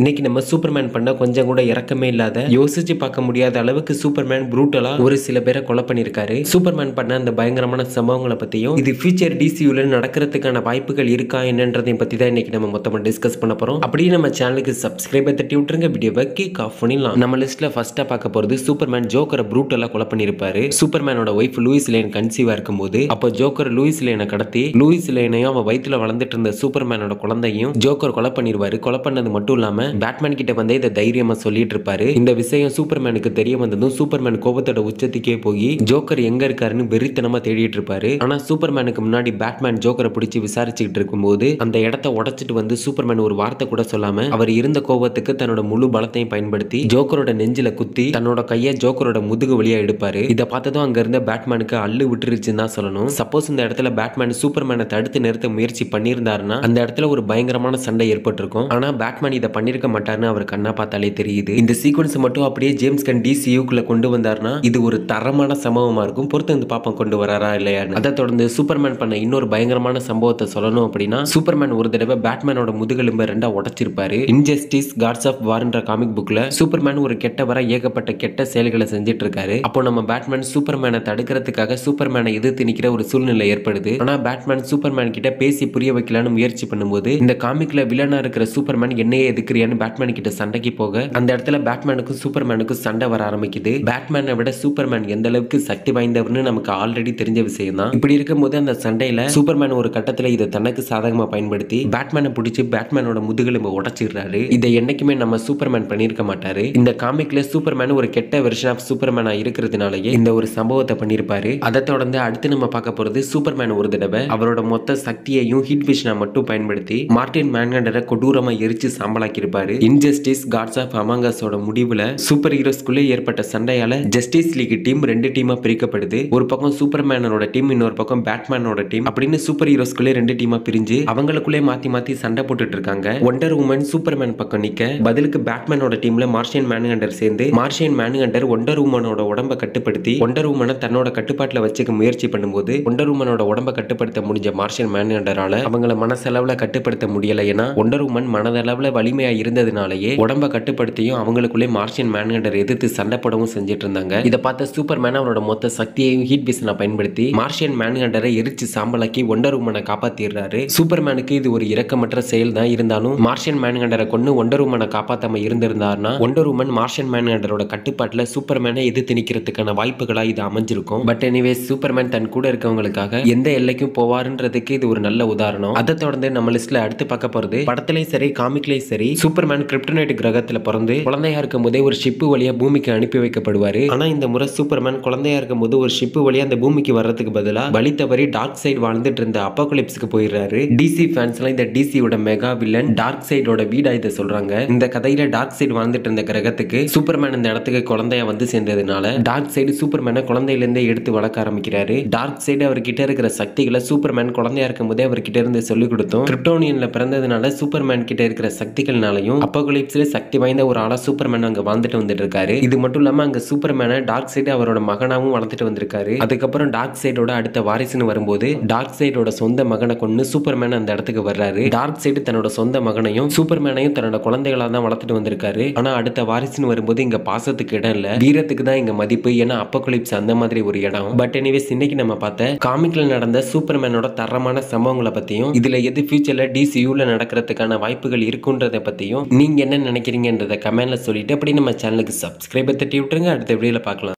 இன்னைக்கு நம்ம சூப்பர்மேன் பண்ண கொஞ்சம் கூட இறக்கமே இல்லாத யோசிச்சு பார்க்க முடியாத அளவுக்கு சூப்பர்மேன் ப்ரூட்டலா ஒரு சில பேரை கொலை பண்ணிருக்காரு. சூப்பர்மேன் பண்ண அந்த பயங்கரமான சம்பவங்களை பத்தியும் இது ஃபியூச்சர் டிசியூல நடக்கிறதுக்கான வாய்ப்புகள் இருக்கா என்னன்றதையும் பத்தி தான் இன்னைக்கு நம்ம மொத்தமா டிஸ்கஸ் பண்ண போறோம். அப்படியே நம்ம சேனலுக்கு சப்ஸ்கிரைபர் தட்டி விட்டுருங்க. வீடியோவை கிக் ஆஃப் பண்ணிடலாம். நம்ம லிஸ்ட்ல ஃபர்ஸ்டா பார்க்க போறது சூப்பர்மேன் ஜோக்கரை ப்ரூட்டலா கொலை பண்ணிருப்பாரு. சூப்பர்மேனோட ஒய்ஃப் லூயிஸ் லேன் கன்சீவா இருக்கும்போது அப்போ ஜோக்கர் லூயிஸ் லேனை கடத்தி லூயிஸ் லேனையும் அவன் வயிற்றுல வளர்ந்துட்டு இருந்த சூப்பர்மேனோட குழந்தையும் ஜோக்கர் கொலை பண்ணிருவாரு. கொலை பண்ணது மட்டும் இல்லாம பேட்மேன் கிட்ட வந்து இதை தைரியமா சொல்லிட்டு இருப்பாரு. இந்த விஷயம் சூப்பர்மேனுக்கு தெரிய வந்ததும் சூப்பர்மேன் கோபத்தோட உச்சத்துக்கே போய் ஜோக்கர் எங்க இருக்காருன்னு வெறித்தனமா தேடிட்டு இருப்பாரு. ஆனா சூப்பர்மேனுக்கு முன்னாடி பேட்மேன் ஜோக்கரை பிடிச்சி விசாரிச்சுக்கிட்டு இருக்கும்போது அந்த இடத்த உடைச்சிட்டு வந்து சூப்பர்மேன் ஒரு வார்த்தை கூட சொல்லாம அவர் இருந்த கோபத்துக்கு தன்னோட முழு பலத்தையும் பயன்படுத்தி ஜோக்கரோட நெஞ்சில குத்தி தன்னோட கையை ஜோக்கரோட முதுகு வழியா எடுப்பாரு. இதை பார்த்ததும் அங்க இருந்த பேட்மேனுக்கு அள்ளு விட்டுருச்சுன்னு தான் சொல்லணும். சப்போஸ் இந்த இடத்துல பேட்மேன் சூப்பர்மேனை தடுத்து நிறுத்த முயற்சி பண்ணியிருந்தாருன்னா அந்த இடத்துல ஒரு பயங்கரமான சண்டை ஏற்பட்டிருக்கும். ஆனா பேட்மேன் இதை பண்ணிருக்க மாட்டாருன்னு அவர் கண்ணா பார்த்தாலே தெரியுது. இந்த சீக்வன்ஸ் மட்டும் அப்படியே ஜேம்ஸ் கன் டிசியூக்குள்ள கொண்டு வந்தாருன்னா இது ஒரு தரமான சம்பவமா இருக்கும். பொறுத்து வந்து பாப்போம் கொண்டு வராரா இல்லையான்னு. அதை தொடர்ந்து சூப்பர்மேன் பண்ண இன்னொரு பயங்கரமான சம்பவத்தை சொல்லணும் அப்படின்னா சூப்பர்மேன் ஒரு தடவை பேட்மேனோட முதுகெலும்பை ரெண்டா உடைச்சிருப்பாரு. இன்ஜஸ்டிஸ் காட்ஸ் ஆஃப் வார்ன்ற காமிக் புக்ல சூப்பர்மேன் ஒரு கெட்டவரா ஏகப்பட்ட கெட்ட செயல்களை செஞ்சுட்டு இருக்காரு. அப்போ நம்ம பேட்மேன் சூப்பர்மேனை தடுக்கிறதுக்காக சூப்பர்மேனை எதிர்த்து நிக்கிற ஒரு சூழ்நிலை ஏற்படுது. ஆனா பேட்மேன் சூப்பர்மேன் கிட்ட பேசி புரிய வைக்கலான்னு முயற்சி பண்ணும்போது இந்த காமிக்ல வில்லனா இருக்கிற சூப்பர்மேன் என்னையே எதுக்குறியான்னு பேட்மேன் கிட்ட சண்டைக்கு போக அந்த இடத்துல பேட்மேனுக்கும் சூப்பர்மேனுக்கும் சண்டை வர ஆரம்பிக்குது. பேட்மேனை விட சூப்பர்மேன் எந்த அளவுக்கு சக்தி வாய்ந்தவர்னு நமக்கு ஆல்ரெடி தெரிஞ்ச விஷயம் தான். இப்படி இருக்கும்போது அந்த சண்டையில சூப்பர்மேன் ஒரு கட்டத்துல இதை தனக்கு சாதகமா பயன்படுத்தி பேட்மேனை பிடிச்சி பேட்மேனோட முதுகெலும்பை உடைச்சிடுறாரு. இதை என்னைக்குமே நம்ம சூப்பர்மேன் பண்ணிருக்க மாட்டாரு. இந்த காமிக்ல சூப்பர்மேன் ஒரு கெட்ட வெர்ஷன் ஆஃப் சூப்பர்மேனா இருக்கிறதுனாலயே இந்த ஒரு சம்பவத்தை பண்ணிருப்பாரு. அதை தொடர்ந்து அடுத்து நம்ம பார்க்க போறது சூப்பர்மேன் ஒரு தடவை அவரோட மொத்த சக்தியையும் ஹீட் விஷனை மட்டும் பயன்படுத்தி மார்டின் மேன்ஹண்டரை கொடூரமா எரிச்சு சாம்பலாக்கி இருப்பாரு. இன்ஜஸ்டிஸ் காட்ஸ் ஆஃப் அமாங் அஸோட முடிவுல சூப்பர் ஹீரோஸ்குள்ளே ஏற்பட்ட சண்டையால ஜஸ்டிஸ் லீக் டீம் ரெண்டு டீமா பிரிக்கப்படுது. ஒரு பக்கம் சூப்பர்மேனோட டீம், இன்னொரு பக்கம் பேட்மேனோட டீம் அப்படின்னு சூப்பர் ஹீரோஸ்குள்ளே ரெண்டு டீமா பிரிஞ்சு அவங்களுக்குள்ளே மாத்தி மாத்தி சண்டை போட்டுட்டு இருக்காங்க. ஒண்டர் உமன் சூப்பர்மேன் பக்கம் நிக்க பதிலுக்கு பேட்மேனோட டீம்ல மார்ஷியன் மேன்ஹண்டர் சேர்ந்து மார்ஷியன் மேன்ஹண்டர் ஒண்டர் உமனோட உடம்ப கட்டுப்படுத்தி ஒண்டர் உமனை தன்னோட கட்டுப்பாட்டுல வச்சுக்க முயற்சி பண்ணும்போது ஒண்டர் உமனோட உடம்ப கட்டுப்படுத்த முடிஞ்ச மார்ஷியன் மேன்ஹண்டரால அவங்கள மனசளவுல கட்டுப்படுத்த முடியல. ஏன்னா ஒண்டர் உமன் மனதளவுல வலிமையா இருந்ததுனாலயே உடம்ப கட்டுப்படுத்தியும் அவங்களுக்குள்ளே மார்ஷியன் மேன்ஹண்டர் எதிர்த்து சண்டை போடவும் செஞ்சுட்டு இருந்தாங்க. இதை பார்த்த சூப்பர்மேன் அவரோட மொத்த சக்தியையும் ஹீட் விஷனை பயன்படுத்தி மார்ஷியன் மேன்ஹண்டரை எரிச்சு சாம்பலாக்கி ஒண்டர் உமனை காப்பாத்திடுறாரு. சூப்பர்மேனுக்கு இது ஒரு இரக்கமற்ற செயல் தான். இருந்தாலும் மார்ஷியன் மேன்ஹண்டரை கொண்டு ஒண்டர் உமனை காப்பாத்தாம இருந்திருந்தாருன்னா ஒண்டர் உமன் மார்ஷியன் மேன்ஹண்டரோட கட்டுப்பாட்டுல சூப்பர்மேனை எதிர்த்து நிக்கிறதுக்கான வாய்ப்புகளா இது அமைஞ்சிருக்கும். பட் எனிவே சூப்பர்மேன் தன் கூட இருக்கவங்களுக்காக எந்த எல்லைக்கும் போவாருன்றதுக்கு இது ஒரு நல்ல உதாரணம். அதை தொடர்ந்து நம்ம லிஸ்ட்ல அடுத்து பார்க்க போறது படத்திலையும் சரி காமிக்லையும் சரி சூப்பர்மேன் கிரிப்டோனைட் கிரகத்துல பிறந்து குழந்தையா இருக்கும் போதே ஒரு ஷிப்பு வழியா பூமிக்கு அனுப்பி வைக்கப்படுவாரு. ஆனா இந்த முறை சூப்பர்மேன் குழந்தையா இருக்கும் போது ஒரு ஷிப்பு வழியா அந்த பூமிக்கு வர்றதுக்கு பதிலா வழி தவறி டார்க் சைடு வாழ்ந்துட்டு இருந்த அப்போகலிப்ஸ்க்கு போயிடுறாரு. டிசி ஃபேன்ஸ் எல்லாம் இந்த டிசியோட மெகா வில்லன் டார்க் சைடோட வீடா இதை சொல்றாங்க. இந்த கதையில டார்க் சைடு வாழ்ந்துட்டு இருந்த கிரகத்துக்கு சூப்பர்மேன் இந்த இடத்துக்கு குழந்தையா வந்து சேர்ந்ததுனால டார்க் சைடு சூப்பர்மேனை குழந்தையில இருந்தே எடுத்து வளர்க்க ஆரம்பிக்கிறாரு. டார்க் சைடு அவர்கிட்ட இருக்கிற சக்திகளை சூப்பர்மேன் குழந்தையா இருக்கும் போதே அவர்கிட்ட இருந்து சொல்லி கொடுத்தோம். கிரிப்டோனியன்ல பிறந்ததுனால சூப்பர்மேன் கிட்ட இருக்கிற சக்திகள்னாலையும் அப்போகலிப்ஸ்ல சக்தி வாய்ந்த ஒரு ஆளா சூப்பர்மேன் அங்க வாழ்ந்துட்டு வந்துட்டு இருக்காரு. இது மட்டும் இல்லாம அங்க சூப்பர்மேனை டார்க் சைடு அவரோட மகனாவும் வளர்த்துட்டு வந்திருக்காரு. அதுக்கப்புறம் டார்க் சைடோட அடுத்த வாரிசுன்னு வரும்போது டார்க் சைடோட சொந்த மகனை கொண்டு சூப்பர்மேன் அந்த இடத்துக்கு வர்றாரு. டார்க் சைடு தன்னோட சொந்த மகனையும் சூப்பர்மேனையும் தன்னோட குழந்தைகளா தான் வளர்த்துட்டு வந்திருக்காரு. ஆனா அடுத்த வாரிசுன்னு வரும்போது இங்க பாசத்துக்கு இடம் இல்ல, வீரத்துக்கு தான் இங்க மதிப்பு. ஏன்னா அப்போகலிப்ஸ் அந்த மாதிரி ஒரு இடம். பட் எனிவேஸ் இன்னைக்கு நம்ம பார்த்த காமிக்ல நடந்த சூப்பர்மேனோட தரமான சம்பவங்களை பத்தியும் இதுல எது ஃபியூச்சர்ல டிசியூல நடக்கிறதுக்கான வாய்ப்புகள் இருக்குன்றத பத்தியும் நீங்க என்ன நினைக்கிறீங்கன்றத கமெண்ட்ல சொல்லிட்டு அப்படி நம்ம சேனலுக்கு சப்ஸ்கிரைபர் தட்டி விட்டுருங்க. அடுத்த வீடியோல பார்க்கலாம்.